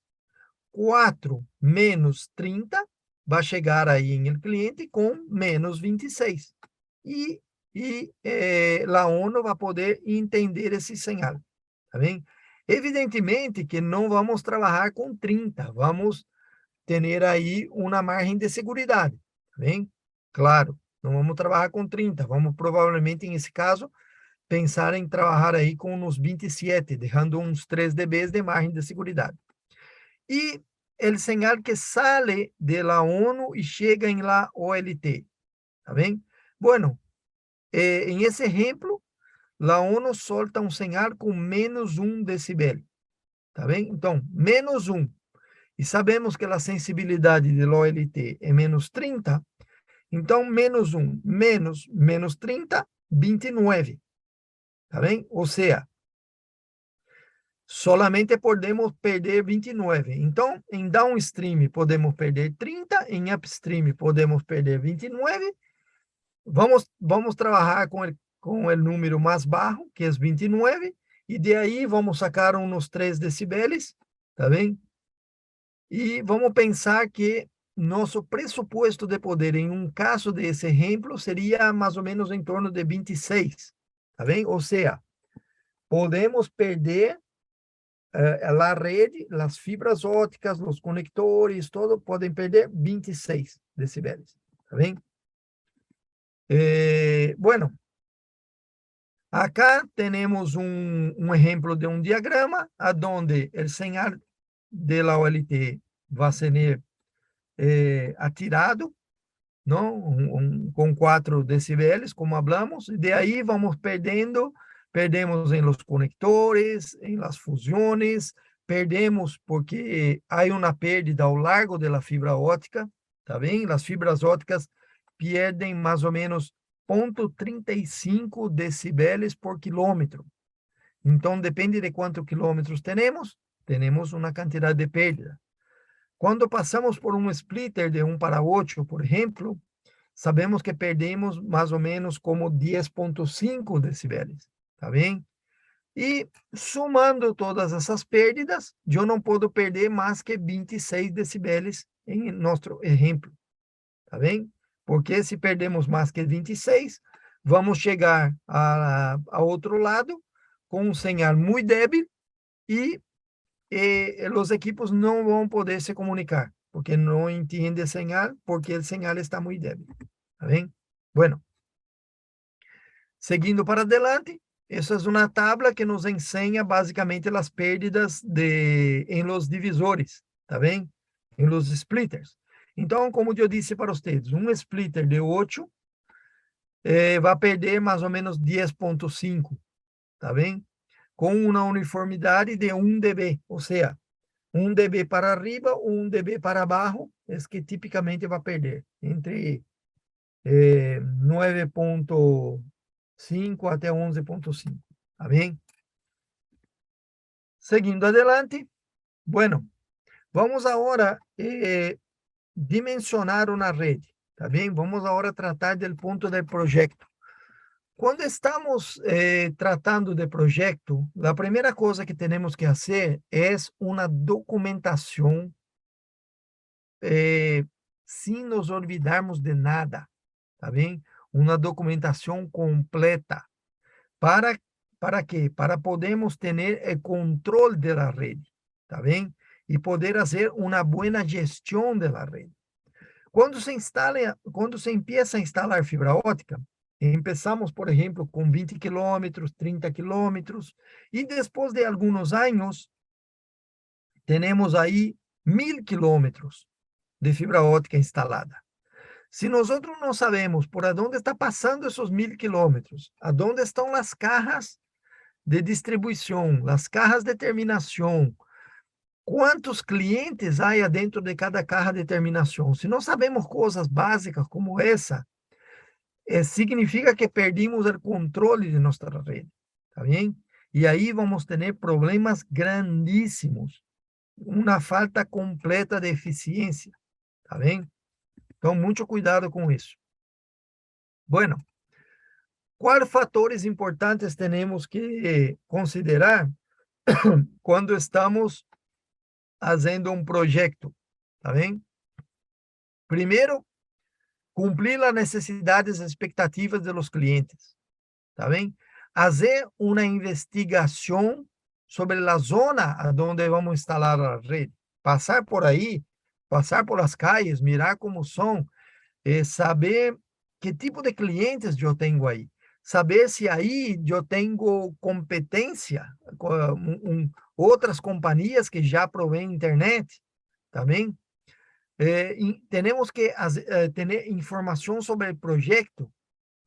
4 menos 30 vai chegar aí em el cliente com menos 26. E a ONU vai poder entender esse sinal, tá bem? Evidentemente que não vamos trabalhar com 30, vamos ter aí uma margem de segurança, tá bem? Claro, não vamos trabalhar com 30, vamos provavelmente, nesse caso, pensar em trabalhar aí com uns 27, deixando uns 3 dB de margem de segurança. E o sinal que sale de la ONU e chega em la OLT, tá bem? Bueno, em esse exemplo, a ONU solta um sinal com menos 1 decibel, tá bem? Então, menos 1. E sabemos que a sensibilidade de OLT é menos 30, então, menos 1 menos 30, 29, tá bem? Ou seja, solamente podemos perder 29. Então, em downstream podemos perder 30, em upstream podemos perder 29. Vamos trabalhar com com o número mais baixo, que é 29, e de aí vamos sacar uns 3 decibeles, tá bem? E vamos pensar que nosso pressuposto de poder, em um caso desse exemplo, seria mais ou menos em torno de 26, tá bem? Ou seja, podemos perder a rede, as fibras ópticas, os conectores, todo podem perder 26 decibeles, tá bem? Bueno, acá temos um exemplo de um diagrama, onde o señal de la OLT vai ser atirado, não? Com 4 decibeles, como hablamos, e de aí vamos perdemos em los conectores, em las fusiones, perdemos porque há uma pérdida ao largo da fibra óptica, tá bem? As fibras ópticas perdem mais ou menos 0,35 decibeles por quilômetro. Então, depende de quantos quilômetros temos uma quantidade de pérdida. Quando passamos por um splitter de 1:8, por exemplo, sabemos que perdemos mais ou menos como 10,5 decibeles, tá bem? E somando todas essas perdas, eu não posso perder mais que 26 decibeles em nosso exemplo, tá bem? Porque se perdemos mais que 26, vamos chegar a outro lado com um señal muito débil e os equipos não vão poder se comunicar, porque não entende a señal, porque o señal está muito débil. ¿Está bem? Bueno, seguindo para adelante, essa é uma tabla que nos ensina basicamente as perdas em los divisores, tá bem? Em los splitters. Então, como eu disse para vocês, um splitter de 8 vai perder mais ou menos 10,5, tá bem? Com uma uniformidade de 1 dB, ou seja, 1 dB para arriba, 1 dB para baixo, é que tipicamente vai perder entre 9,5 até 11,5, tá bem? Seguindo adelante, bueno, vamos agora dimensionar uma rede, tá bem? Vamos agora tratar do ponto do projeto. Quando estamos tratando de projeto, a primeira coisa que temos que fazer é uma documentação sem nos olvidarmos de nada, tá bem? Uma documentação completa. ¿Para quê? Para podermos ter o controle da rede, tá bem? E poder fazer uma boa gestão da rede. Quando se empieza a instalar fibra óptica, empezamos, por exemplo, com 20 quilômetros, 30 quilômetros, e depois de alguns anos, temos aí 1.000 quilômetros de fibra óptica instalada. Se nós não sabemos por onde está passando esses 1.000 quilômetros, aonde estão as cajas de distribuição, as cajas de terminação, quantos clientes há dentro de cada caja de terminação. Se não sabemos coisas básicas como essa, significa que perdemos o controle de nossa rede, tá bem? E aí vamos ter problemas grandíssimos, uma falta completa de eficiência, tá bem? Então, muito cuidado com isso. Bueno, quais fatores importantes temos que considerar quando estamos fazendo um projeto, tá bem? Primeiro, cumprir as necessidades e expectativas dos clientes, tá bem? Fazer uma investigação sobre a zona onde vamos instalar a rede, passar por aí, passar por as calles, mirar como são, saber que tipo de clientes eu tenho aí, saber se aí eu tenho competência com outras companhias que já provém internet, tá bem? Temos que ter informação sobre o projeto,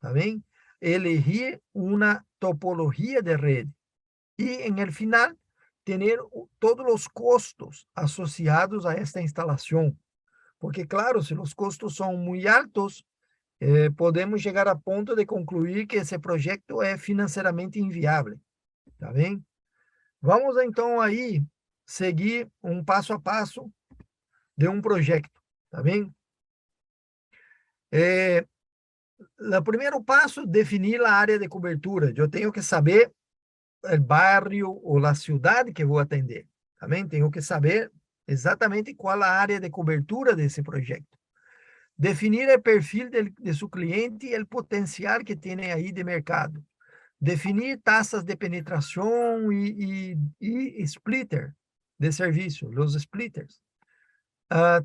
tá bem? Elegir uma topologia de rede e, em el final, ter todos os custos associados a esta instalação. Porque, claro, se os custos são muito altos, podemos chegar a ponto de concluir que esse projeto é financeiramente inviável, tá bem? Vamos, então, aí seguir um passo a passo de um projeto, tá bem? o primeiro passo, definir a área de cobertura. Eu tenho que saber o bairro ou a cidade que vou atender. Também tenho que saber exatamente qual a área de cobertura desse projeto. Definir o perfil de seu cliente e o potencial que tem aí de mercado. Definir taxas de penetração e splitter de serviço, os splitters.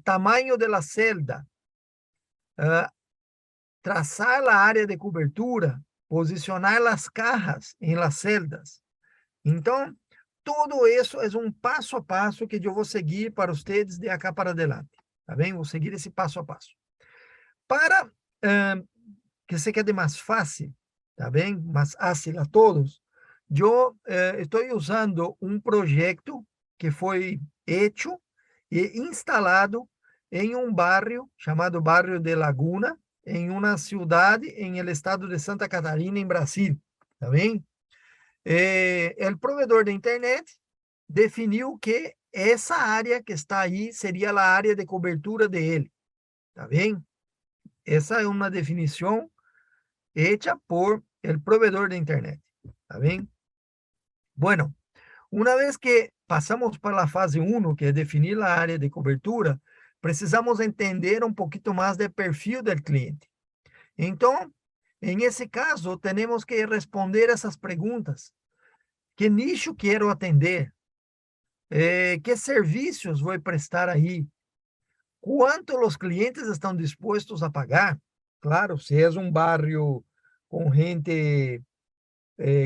Tamanho da celda. Traçar a área de cobertura, posicionar as cajas em las celdas. Então, tudo isso é um passo a passo que eu vou seguir para vocês de acá para adelante. Tá bem? Vou seguir esse passo a passo. Para que se quede mais fácil, tá bem? Mais fácil a todos, eu estou usando um projeto que foi hecho e instalado em um bairro chamado Barrio de Laguna, em uma cidade em el estado de Santa Catarina, em Brasil, tá bem? O provedor de internet definiu que essa área que está aí seria a área de cobertura dele, tá bem? Essa é uma definição hecha por el proveedor de internet, tá bem? Bueno, uma vez que passamos para a fase 1, que é definir a área de cobertura, precisamos entender um pouquinho mais do perfil do cliente. Então, em esse caso, temos que responder essas perguntas. Que nicho quero atender? Que serviços vou prestar aí? Quanto os clientes estão dispostos a pagar? Claro, se é um barrio com gente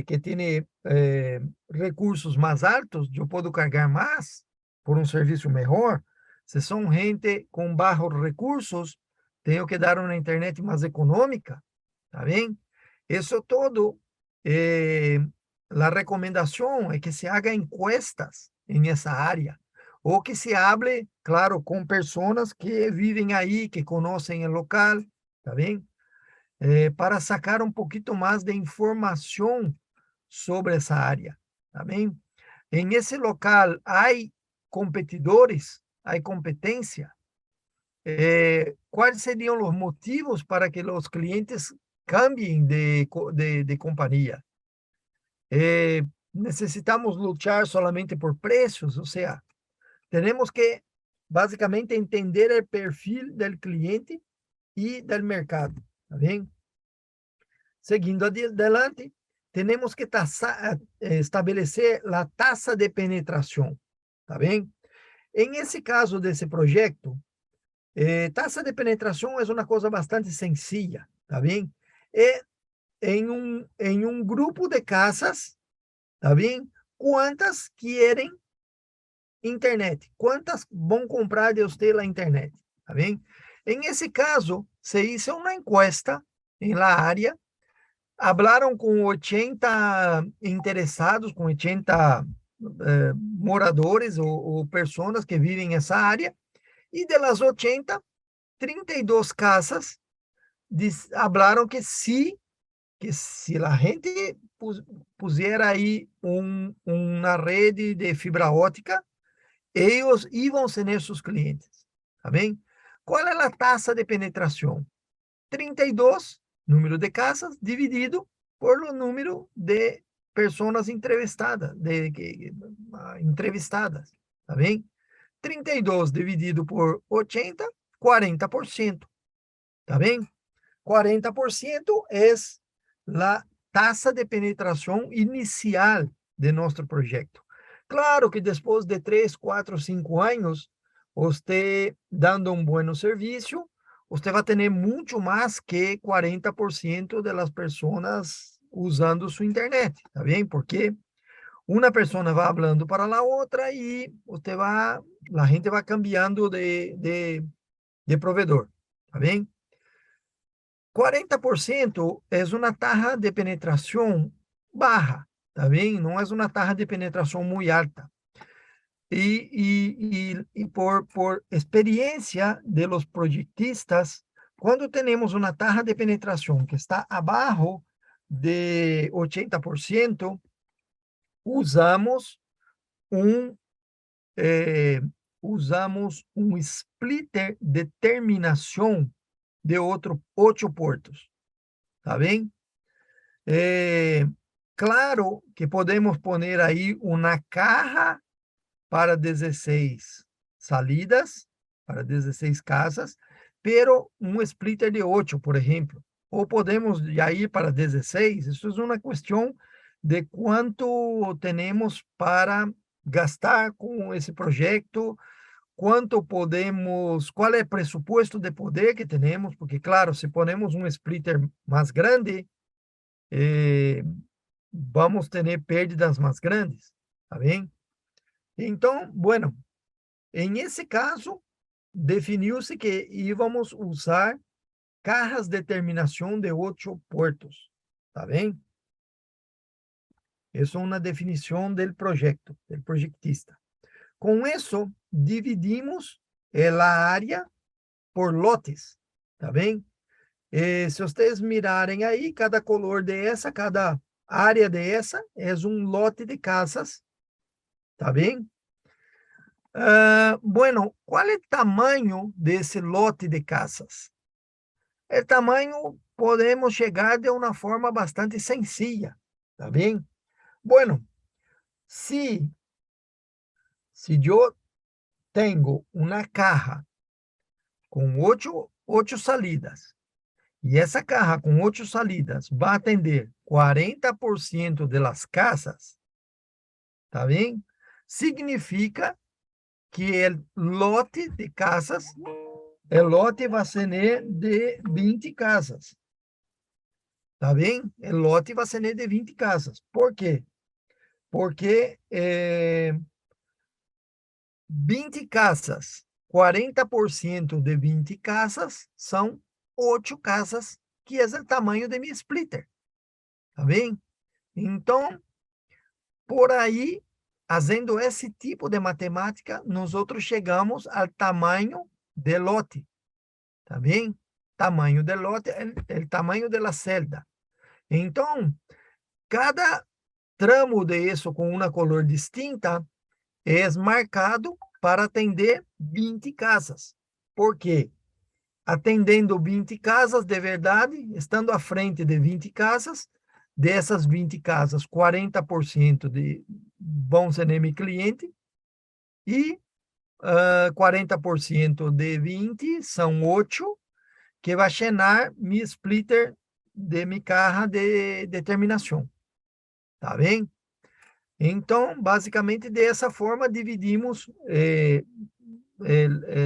que tem recursos mais altos, eu posso cargar mais por um serviço melhor. Se são gente com baixos recursos, tenho que dar uma internet mais econômica, tá bem? Isso todo, a recomendação é que se haga encuestas em essa área, ou que se hable, claro, com pessoas que vivem aí, que conhecem o local, tá bem? Para sacar um pouquinho mais de informação sobre essa área, tá bem? Em esse local, há competidores, há competência. Quais seriam os motivos para que os clientes cambiem de companhia? Necessitamos lutar solamente por preços, ou seja, temos que basicamente entender o perfil do cliente e do mercado, tá bem? Seguindo adelante, temos que estabelecer a taxa de penetração, tá bem? Em esse caso desse projeto, taxa de penetração é uma coisa bastante sencilla, tá bem? É em um grupo de casas, tá bem? Quantas querem internet? Quantas vão comprar de você na internet? Tá bem? Em esse caso, se hizo uma encuesta em la área, hablaram com 80 interessados, com 80 moradores ou pessoas que vivem nessa área, e delas 80, 32 casas hablaram que se a gente pusiera aí uma rede de fibra ótica, eles iam ser seus clientes, tá bem? Qual é a taxa de penetração? 32, número de casas, dividido por o número de pessoas entrevistadas, tá bem? 32 dividido por 80, 40%, tá bem? 40% é a taxa de penetração inicial de nosso projeto. Claro que depois de 3, 4, 5 anos, você dando um bom serviço, você vai ter muito mais que 40% das pessoas usando sua internet, tá bem? Porque uma pessoa vai falando para a outra e a gente vai cambiando de provedor, tá bem? 40% é uma taxa de penetração baja, tá bem? Não é uma taxa de penetração muito alta. E por experiência de los projetistas, quando temos uma taxa de penetração que está abaixo de 80%, usamos um splitter de terminação de 8 portos. tá bem? Claro que podemos poner aí uma caja para 16 salidas, para 16 casas, pero um splitter de 8, por exemplo. Ou podemos já ir para 16, isso é uma questão de quanto temos para gastar com esse projeto, quanto podemos, qual é o presupuesto de poder que temos, porque, claro, se ponemos um splitter mais grande, eh, vamos ter pérdidas mais grandes, tá bem? Então, bueno, em esse caso, definiu-se que íamos usar cajas de terminação de 8 puertos, tá bem? Essa é uma definição do projeto, do projetista. Com isso, dividimos a área por lotes, tá bem? Se vocês mirarem aí, cada color dessa, cada área dessa é um lote de casas, tá bem? Bueno, qual é o tamanho desse lote de casas? O tamanho podemos chegar de uma forma bastante sencilla, tá bem? Bueno, se eu tenho uma caja com oito salidas, e essa caja com 8 salidas vai atender 40% das casas, tá bem? Significa que o lote de casas, o lote vai ser de 20 casas, tá bem? O lote vai ser de 20 casas. Por quê? Porque 20 casas, 40% de 20 casas são 8 casas, que é o tamanho de minha splitter, tá bem? Então, por aí, fazendo esse tipo de matemática, nós outros chegamos ao tamanho de lote, tá bem? Tamanho de lote é o tamanho da celda. Então, cada tramo de isso com uma cor distinta é marcado para atender 20 casas. Por quê? Atendendo 20 casas, de verdade, estando à frente de 20 casas, dessas 20 casas, 40% vão ser meu cliente e 40% de 20 são 8 que vai chenar mi splitter de minha caja de determinação. Tá bem? Então, basicamente, dessa forma, dividimos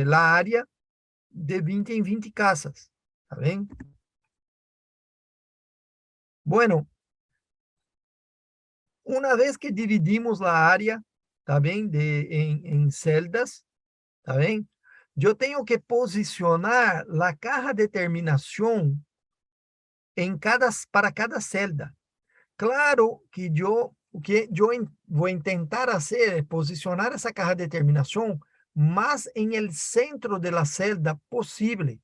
a área de 20 em 20 casas. Tá bem? Bueno, uma vez que dividimos a área, tá bem? Em celdas, tá bem? Eu tenho que posicionar a caja de terminação para cada celda. Claro que o que eu vou tentar fazer é posicionar essa caja de terminação mais em el centro de la celda possível,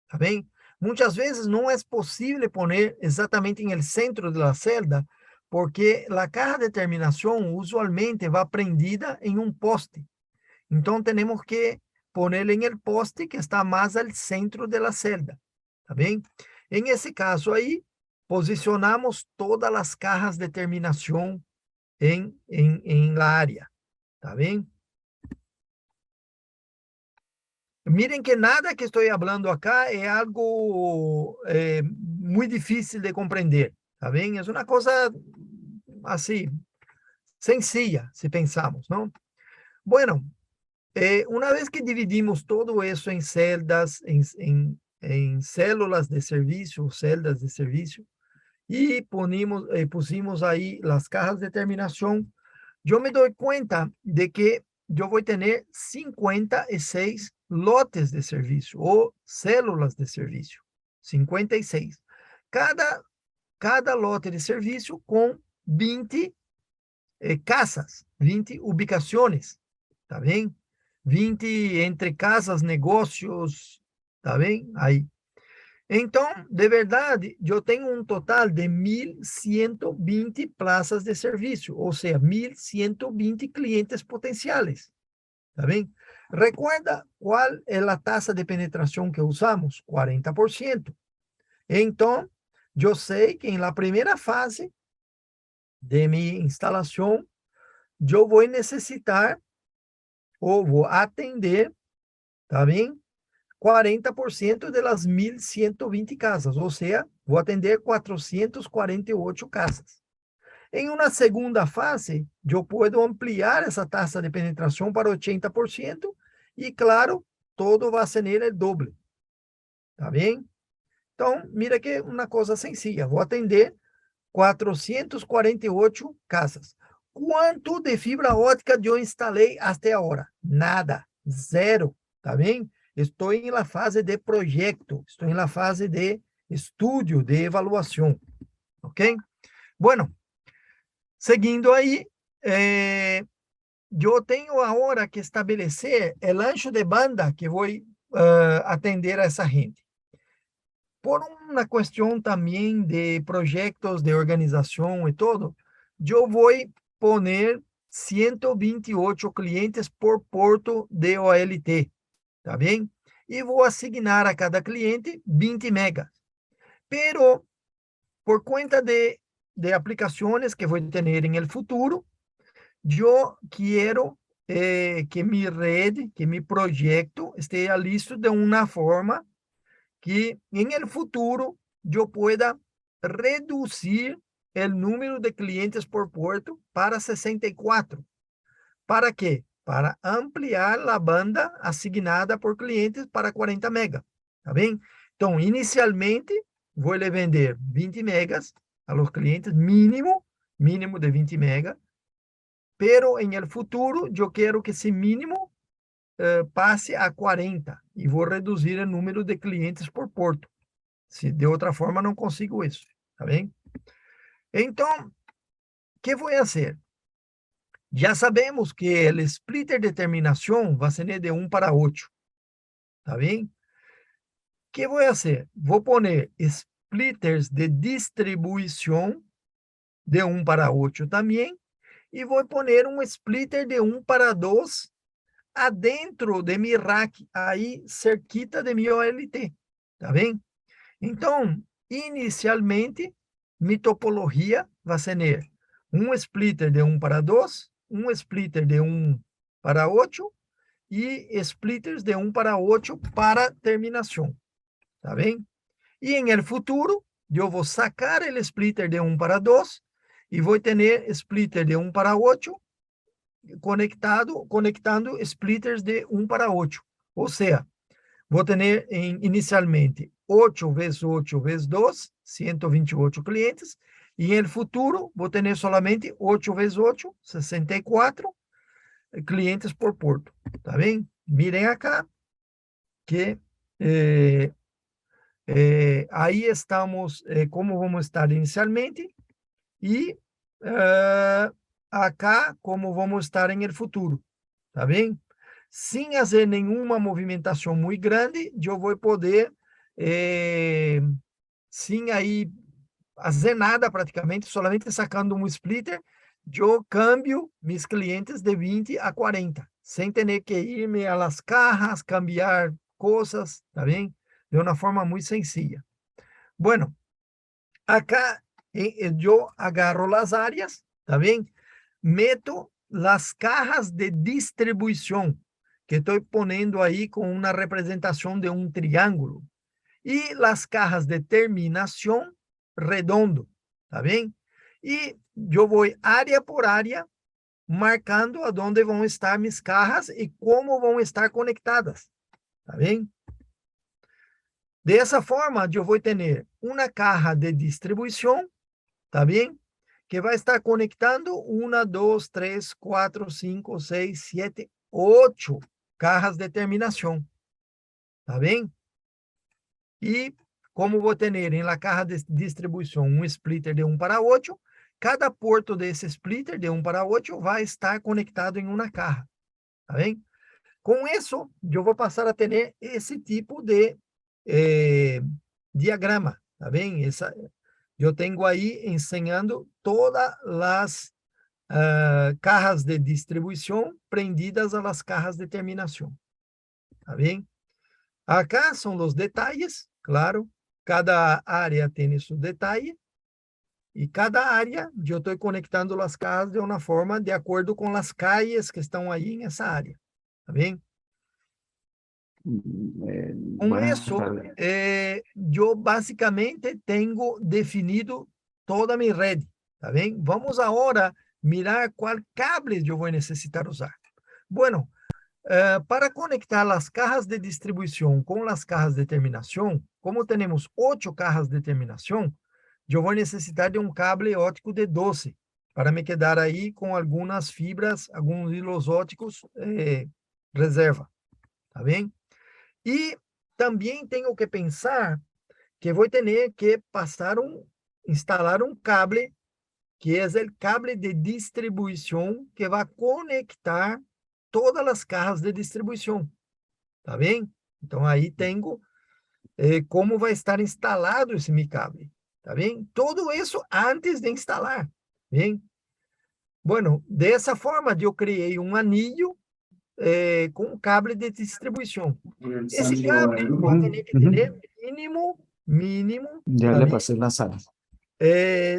tá bem? Muitas vezes não é possível poner exatamente em el centro de la celda, porque a caja de terminação usualmente vai prendida em um poste. Então, temos que ponerla em el poste que está mais ao centro de la celda, tá bem? Em esse caso aí, posicionamos todas as cajas de terminação em la área, tá bem? Miren que nada que estou falando acá é algo muito difícil de compreender, tá bem? É uma coisa assim, sencilla, se pensamos, não? Bueno, uma vez que dividimos todo isso em celdas, em células de serviço, celdas de serviço, e pusimos aí as cajas de terminação, eu me dou conta de que eu vou ter 56 lotes de serviço, ou células de serviço, 56. Cada lote de serviço com 20 casas, 20 ubicações, tá bem? 20 entre casas, negócios, tá bem? Aí. Então, de verdade, eu tenho um total de 1.120 praças de serviço, ou seja, 1.120 clientes potenciais, tá bem? Recuerda qual é a taxa de penetração que usamos? 40%. Então, eu sei que em la primeira fase de minha instalação, eu vou necessitar ou vou atender, tá bem? 40% das 1.120 casas, ou seja, vou atender 448 casas. Em uma segunda fase, eu posso ampliar essa taxa de penetração para 80% e, claro, todo vai ser o doble. Tá bem? Então, mira que uma coisa sencilla. Vou atender 448 casas. Quanto de fibra ótica eu instalei até agora? Nada. Zero. Tá bem? Estou em la fase de projeto. Estou em la fase de estudio, de avaliação. Ok? Bueno, seguindo aí, eu tenho agora que estabelecer o ancho de banda que vou atender a essa gente. Por uma questão também de projetos de organização e todo, eu vou poner 128 clientes por porto de OLT, tá bem? E vou assignar a cada cliente 20 megas. Pero, por conta de aplicações que vou ter em el futuro, eu quero que minha rede, que meu projeto esteja listo de uma forma que em el futuro eu pueda reducir o número de clientes por puerto para 64. ¿Para quê? Para ampliar a banda asignada por clientes para 40 megas. Tá bem? Então, inicialmente, vou vender 20 megas a los clientes, mínimo de 20 megas, pero en el futuro eu quero que esse mínimo passe a 40 e vou reduzir o número de clientes por porto. Se de outra forma não consigo isso, tá bem? Então, o que vou fazer? Já sabemos que o splitter de terminação vai ser de 1 para 8, tá bem? O que vou fazer? Vou poner splitters de distribuição de 1 para 8 também, e vou poner um splitter de 1 para 2 adentro de mi rack, aí cerquita de mi OLT, tá bem? Então, inicialmente, minha topologia vai ser um splitter de 1 para 2, um splitter de 1 para 8 e splitters de 1 para 8 para terminação, tá bem? E em el futuro, eu vou sacar o splitter de 1 para 2 e vou ter splitter de 1 para 8 conectando splitters de 1 para 8. Ou seja, vou ter inicialmente 8 vezes 8 vezes 2, 128 clientes, e em futuro vou ter solamente 8 vezes 8, 64 clientes por porto. Tá bem? Mirem acá que aí estamos, como vamos estar inicialmente, e acá como vamos estar em el futuro. Tá bem? Sem fazer nenhuma movimentação muito grande, eu vou poder, sem aí fazer nada praticamente, solamente sacando um splitter, eu cambio meus clientes de 20 a 40, sem ter que irme a las cajas, cambiar coisas, tá bem? De uma forma muito sencilla. Bueno, acá eu agarro as áreas, tá bem? Meto las cajas de distribuição, que estou ponendo aí com uma representação de um triângulo, e las cajas de terminação redondo, tá bem? E eu vou área por área, marcando aonde vão estar minhas cajas e como vão estar conectadas, tá bem? Dessa forma, eu vou ter uma caja de distribuição, tá bem? Que vai estar conectando 1, 2, 3, 4, 5, 6, 7, 8 cajas de terminação, tá bem? E como vou ter em la caja de distribuição um splitter de 1 para 8, cada porto desse splitter de 1 para 8 vai estar conectado em uma caja, tá bem? Com isso, eu vou passar a ter esse tipo de diagrama, tá bem? Eu tenho aí ensinando todas as cajas de distribuição prendidas a las cajas de terminação, tá bem? Acá são os detalhes, claro, cada área tem seu detalhe, e cada área eu estou conectando as cajas de uma forma de acordo com as calles que estão aí nessa área, tá bem? Com Buenas isso, tardes. eu basicamente tenho definido toda a minha rede, tá bem? Vamos agora mirar qual cable eu vou necessitar usar. Bueno, para conectar as cajas de distribuição com as cajas de terminação, como temos 8 cajas de terminação, eu vou necessitar de um cable óptico de 12, para me quedar aí com algumas fibras, alguns hilos ópticos reserva, tá bem? E também tenho que pensar que vou ter que instalar um cable, que é o cable de distribuição que vai conectar todas as cajas de distribuição, tá bem? Então, aí tenho como vai estar instalado esse mi cable, tá bem? Tudo isso antes de instalar, bem? Bueno, dessa forma, eu criei um anillo com cable de distribuição. Esse cable vai ter que ter mínimo, Ya tá le bem? pasé la sala.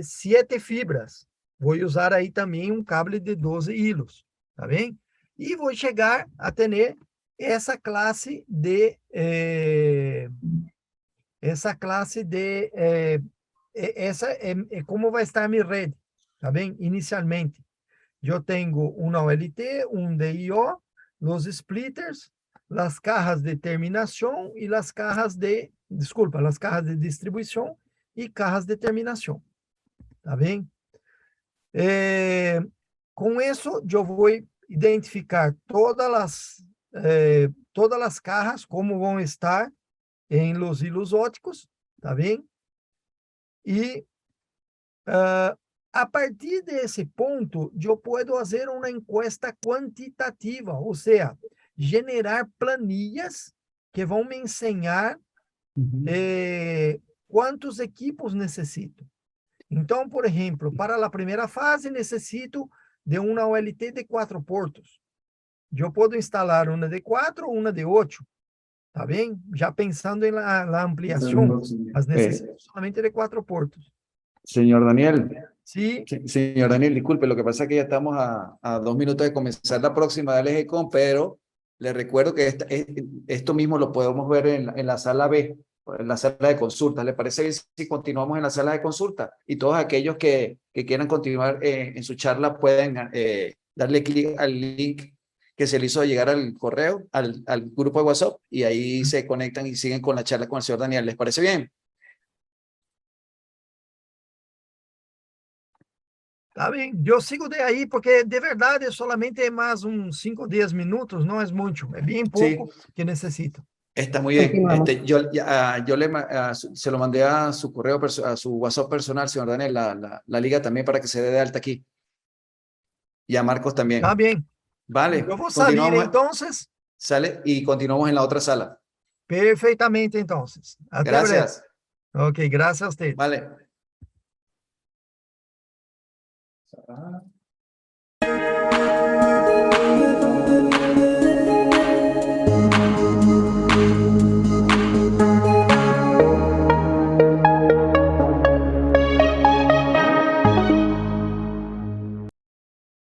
7 fibras. Vou usar aí também um cable de 12 hilos, tá bem? E vou chegar a ter essa classe de como vai estar a minha rede, tá bem? Inicialmente, eu tenho uma OLT, um DIO, os splitters, as cajas de terminação e as cajas de, desculpa, as cajas de distribuição e cajas de terminação, tá bem? Com isso, eu vou identificar todas as cajas, como vão estar em los hilos ópticos, tá bem? E a partir desse ponto, eu posso fazer uma encuesta quantitativa, ou seja, generar planilhas que vão me ensinar quantos equipos necessito. Então, por exemplo, para a primeira fase, necessito de uma OLT de 4 portos. Eu posso instalar uma de 4 ou uma de 8, tá bem? Já pensando em la ampliação, mas necessito solamente de 4 portos. Señor Daniel, Sí, señor Daniel, disculpe, lo que pasa es que ya estamos a 2 minutos de comenzar la próxima de LGCOM, pero le recuerdo que esto mismo lo podemos ver en la sala B, en la sala de consultas. ¿Le parece bien si continuamos en la sala de consultas? Y todos aquellos que quieran continuar en su charla pueden darle clic al link que se le hizo llegar al correo, al grupo de WhatsApp, y ahí se conectan y siguen con la charla con el señor Daniel. ¿Les parece bien? tá bem. Eu sigo de aí, porque de verdade solamente é mais uns 5 ou 10 minutos, não é muito, é bem pouco Sí. que necessito. Está muy bien. Continuamos. Se lo mandé a su correo, a su WhatsApp personal, señor Daniel, la liga también para que se dé de alta aquí. Y a Marcos también. Tá bem. Vale. Eu vou sair, Continuamos. então. Sale y continuamos en la otra sala. Perfeitamente, então. Até Gracias. breve. Ok, graças a você. Vale.